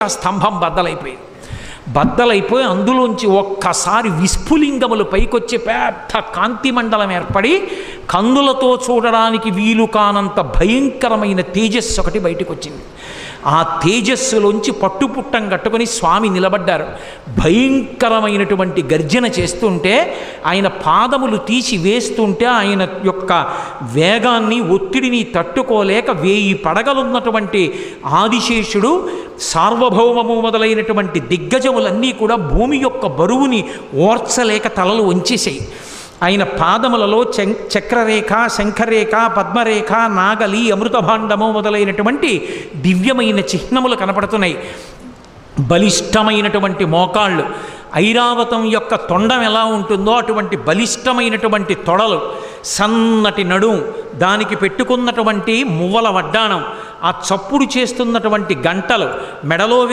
ఆ స్తంభం బద్దలైపోయి అందులోంచి ఒక్కసారి విస్ఫులింగములు పైకొచ్చి పెద్ద కాంతి మండలం ఏర్పడి కన్నులతో చూడడానికి వీలు కానంత భయంకరమైన తేజస్సు ఒకటి బయటకు వచ్చింది. ఆ తేజస్సులోంచి పట్టుపుట్టం కట్టుకొని స్వామి నిలబడ్డారు. భయంకరమైనటువంటి గర్జన చేస్తుంటే ఆయన పాదములు తీసి వేస్తుంటే ఆయన యొక్క వేగాన్ని ఒత్తిడిని తట్టుకోలేక 1000 పడగలున్నటువంటి ఆదిశేషుడు సార్వభౌమము మొదలైనటువంటి దిగ్గజములన్నీ కూడా భూమి యొక్క బరువుని ఓర్చలేక తలలు వంచేసాయి. ఆయన పాదములలో చక్రరేఖ, శంఖరేఖ, పద్మరేఖ, నాగలి, అమృతభాండము మొదలైనటువంటి దివ్యమైన చిహ్నములు కనపడుతున్నాయి. బలిష్టమైనటువంటి మోకాళ్ళు, ఐరావతం యొక్క తొండం ఎలా ఉంటుందో అటువంటి బలిష్టమైనటువంటి తొడలు, సన్నటి నడుం, దానికి పెట్టుకున్నటువంటి మువ్వల వడ్డాణం, ఆ చప్పుడు చేస్తున్నటువంటి గంటలు, మెడలో